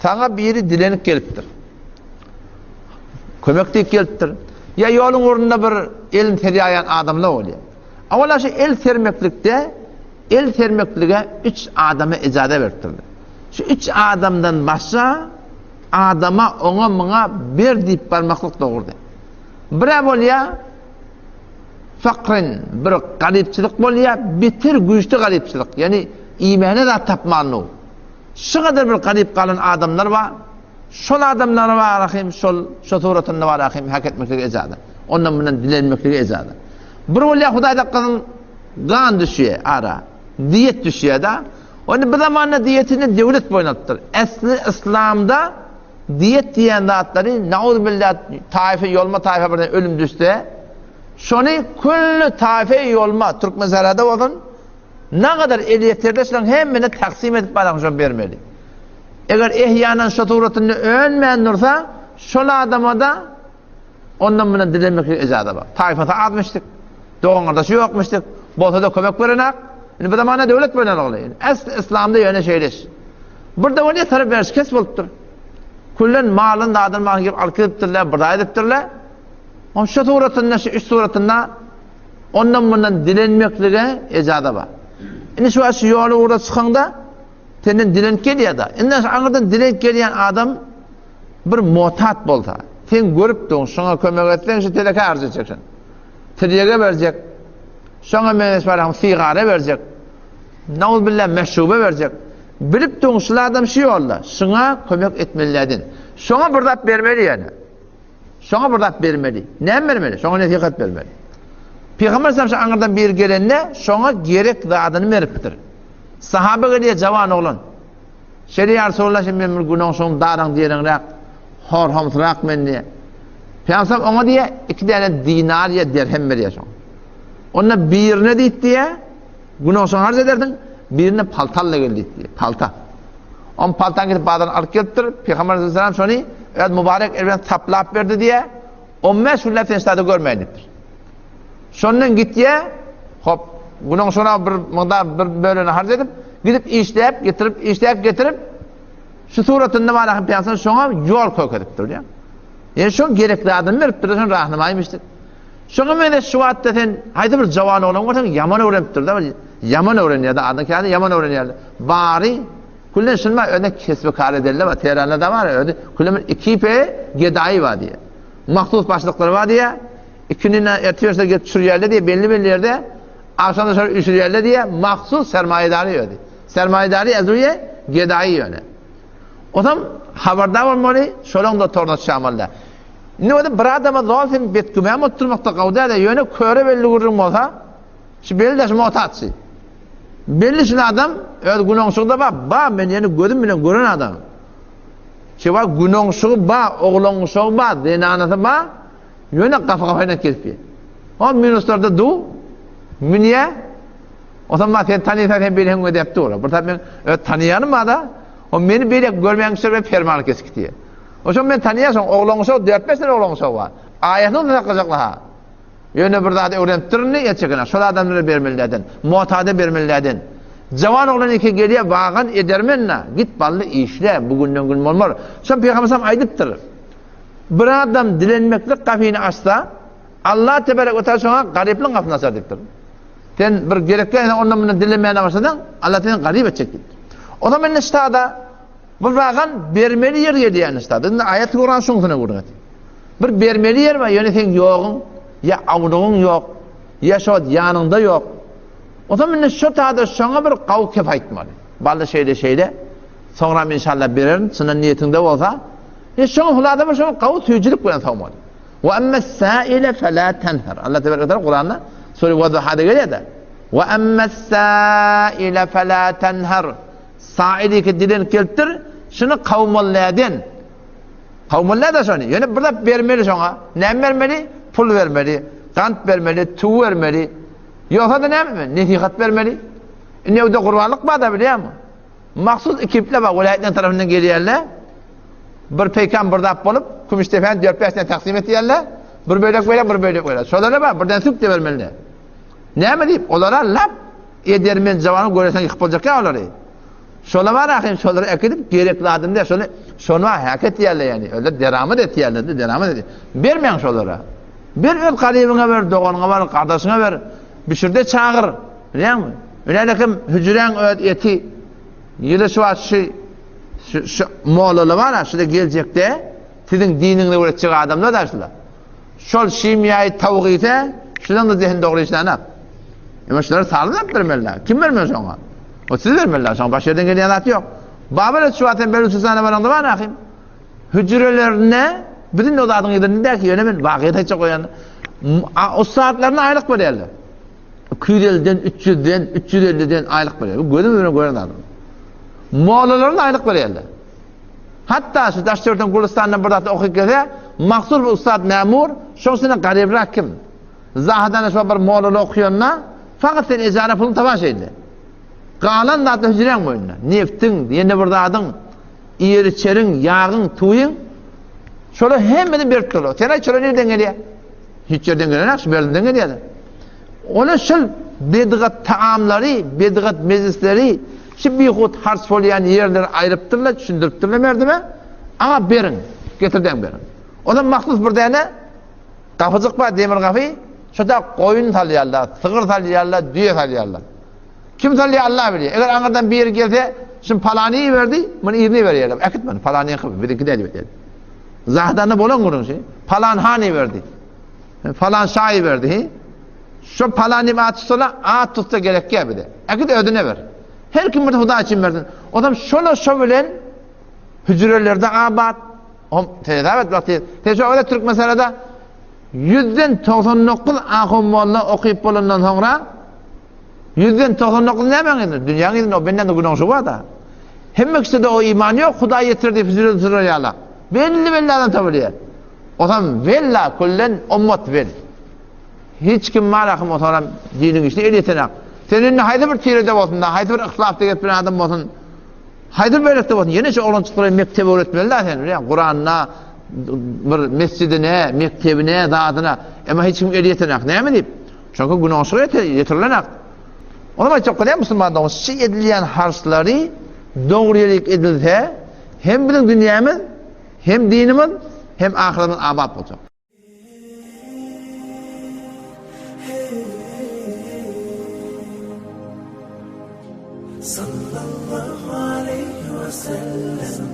sana biri dilenip geliptir. Kömeklik geliptir. Ya yolun orunda bir elin teriyayan adamla oluyor. Ama şu el sermeklikte, el sermekliğe 3 adama icade vertirdi. Şu 3 adamdan başka adama ona buna bir deyip barmaklık doğurdu. Bire bolya fakrin, bir garipçilik bolya, bitir güçlü garipçilik. Yani imani da tapmanlı. Şu kadar bir garip kalan adamlar var. Şol adamlar var rahim, şol suratında var rahim, hak etmekliği icade. Ondan bundan dilenmekliği icade. Bir bolya Hudayda kılın gan düşüyor ara. Diyet düşüyor da. Onu bir zamanla diyetini devlet boynattır. Esli İslam'da diyet diyen zatları naudzubillah taife yolma taife birden ölüm düştü. Şonu kullu taife yolma Türk mezarada olun. Ne kadar eliyetlerle şunun hemine taksim edip bana vermeli. Eğer ihyanan şaturatını önmeyen olursa şolu adama da ondan buna dilenmek icade var. Taifata atmıştık. Doğun kardeşi yokmuştuk. Bolsa da kömek verenek. Bu zamanda devlet böyle oluyor. Aslı İslam'da yöne şeyleş. Burada öyle taraf veriş kes buluptur. Kullen malın da adın mahkip alkıptırlar, bırda ediptirler. Ama şu suratında, şu üç suratında ondan bundan dilenmekliğe icade var. Şu aşı yolu uğra çıkanda senin dilenip geliyor da. Anladan dilenip gelen adam bir muhtat bolsa. Sen görüp de şuna kömek etsen şu teleke arz edeceksin. Triyege verecek. Şuna menesparam sigara verecek. Naudzubillah meşrube verecek. Bilip de şu adam şey oldu. Şuna kömek etmeliydin. Şuna bırdat vermeli yani. Şuna bırdat vermeli. Ne vermeli? Şuna netikat vermeli. Peygamber sallallahu aleyhi ve sellem bir gelenle şuna gerek adını veriptir. Sahabe geliyor cavan oğlan. Şeriat Resulullah şimdi bir günah son darang diyerek hor hamsırak men diye. Peygamber ona diye 2 tane dinar ya dirhem veriyor şuna. Ona birine deyip diye günah son harc ederdin. Birine paltalla geldi diye. Palta. On paltan gidip bağdan alıp geliptir. Peygamber sallallahu aleyhi ve sellem şunu mübarek elbiden taplap verdi diye 15 hülleften istadı görmeyindir. Sonundan gittiye hop günah sonra bir bölüne harc edip gidip işleyip getirip şu suratında var Peygamber sonra yol koyduktur ya. Yani şu gerekli adını verip durursan rahnamaymıştır. Şuna mene şu hatta sen haydi bir cavan olan varsa yaman öğreniptir da yaman öğreniyor da adın kağıdı yaman öğreniyor. Bari kullen şunma öyle kesbe kar ederler var Tehran'da da var öyle kullen ekipe gedai var diye. Mahsus başlıkları var diye. İkinin yatıyorsa geçir yerle diye belli yerde akşamda sonra üçür yerle diye mahsus sermayedari ödedi. Sermayedari ezüye gedai yöne. O zaman haberdar olmalı şolong da torna şamallar. Ne oldu? Bir adama zaten betkümeye oturmakta kavda da yöne köre belli vururum olsa şu belli de şu muhtatçı. Belli şuna adam evet günahsızda ba ben yani gördüm bile gören adam. Şey var günahsız ba oğlansız ba denanası ba yöne kafayla kelpiyor. O minuslarda du miniye o zaman sen tanıyorsan beni hem ödeyip dur. Burada ben tanıyanım da o beni böyle görmeyen kişiler fermanı kesik diye. O zaman ben tanıyorsam oğlansız 4-5 tane oğlansız var. Ayetini de takacaklar ha. Yöne burada öğreniptirin ne yetecekler? Şol adamları vermeliydin. Muhtade vermeliydin. Cavan oğlan iki geliyor bağın edermenle. Git ballı işle. Bugünden gün olmaz. Sen Peygamber aydıptır. Bir adam dilenmeklik kafini açsa Allah tebarek ve teala sonra garipliğin kafını açardıktır. Sen bir gerekli ondan bundan dilenmeye başladın Allah seni garip edecektir. O zaman ne stada bir bağın vermeli yer geliyor stada. Ayet-i Kur'an şunusuna vurdu. Bir vermeli yer var. Yani sen yoğun ya avduğun yok, ya şu yanında yok. O zaman şu tadı sana bir kav kefayetmeli. Bazı şeyde, sonra inşallah verelim, senin niyetinde olsa, şunu hulada bir şunu kav tüycülük koyan savmalı. Ve emmessâile felâ tenher. Allah Tebarek ve Teala Kur'an'da Sure Vadduha'da geliyor da. Ve emmessâile felâ tenher. Sa'ili ki dilin kelptir, şunu kavmalladın. Kavmalladın şunu. Yani burada vermeli şuna. Ne vermeli? Pul vermeli, kant vermeli, tuğ vermeli. Yoksa da ne vermeli? Netihat vermeli. Ne o da kurbanlık var da biliyor musun? Mahsus ekiple bak, vilayetten tarafından geliyorlar. Bir peygamberden bulup, Kumuştepe'nin 4-5 tane taksim ediyorlar. Bir böyle. Şöyle bak, birden süt de vermeli. Ne mi deyip? Onlara laf edermen cavanı görürsen yıkıp olacak ya onları. Şola var ahim şoları ekidip gerekli adım diye şonu hak etýärler yani. Öyle deramet etýärler, deramet etýär. Bermeň şolara. Bir öz garibine ver, dogaňa ver, gardaşyna ver. Bişirde çağır. Bilýärmi? Ölekim hüjreň öt eti ýyly şu moğollar var, şurada gelecekte sizin dininize öğretecek adamlar da şurada. Şol şimyayı tavgite, şuradan da zihin doğru işlerine. Ama şunları sağlayıp vermeliler. Kim vermiyor sana? O siz vermeliler. Sana baş yerden gelen yanatı yok. Babel şu atın belli susana varanda var akım. Hücrelerine bütün o adın yedirinde der ki önemli vakit çok koyan. O saatlerine aylık veriyorlar. 250'den 300'den 350'den aylık veriyorlar. Bu gözüm gören adam. Moğollarına aylık veriyorlar. Hatta şu Daşdört'ün Gülistan'dan burada okuyup gelse mahsur bir ustad memur şoňsuna garibrak kim? Zahadan şu bir moğollar okuyanna fakat sen ejara pulun taban şeydi. Galan da hücreň boyunna. Neftin, ýene bir adın, ýeri çeriň, ýagyň, tuýyň şola hemmeni berip durlar. Sen şola nereden gelýär? Hiç yerden gelenok, şu berden gelýär. Ona şol bedgat taamlary, bedgat mezisleri şu bihut hars bolýan ýerleri aýrypdyrlar, düşündiripdirler merdime. Ama berin, getirden berin. Ondan mahsus bir däne gapyjyk bar demir gapy, şoda goýun salýarlar, sygyr salýarlar, düýe salýarlar. Kim salýar Allah bilýär. Eger aňardan bir ýer gelse, şun palany berdi, muny ýerine berýärler. Akitmany palany gyp, biriki de diýär. Zahdany bolan gurunşy, palan hani berdi. Falan şaý berdi. Şu palany atışla at tutsa gerek gäbide. Akit ödüne ber. Her kim bir Huda için verdin. Adam şola şo bilen hücrelerde abat, tedavet vakti. Öyle Türk meselede 100'den 99 ahım molla okuyup bolandan sonra 100'den 99 ne ben dünyanın idin o benden de günahı var da. Hemmekse de o iman yok. Huda yetirdi hücrelerde Allah. Belli adam tabiye. Adam vella kullen ummet vel. Hiç kim malakım o sonra dinin işte elitenak. Senin haydi bir tirede bolsun da, haydi bir ihlafda gitip bir adam bolsun. Haydi bir berekte bolsun. Yine şu oğlan çıkıp mektebe öğretmeliler sen. Yani Kur'an'na, bir mescidine, mektebine, dağıtına. Ama hiç kim eliyetenak. Ne mi deyip? Çünkü günahsı yetirilenak. O zaman çok kadar Müslümanlar şey edilen harsları doğruyelik edilse hem bizim dünyamız, hem dinimiz, hem ahiretimiz abat olacak. صلى الله عليه وسلم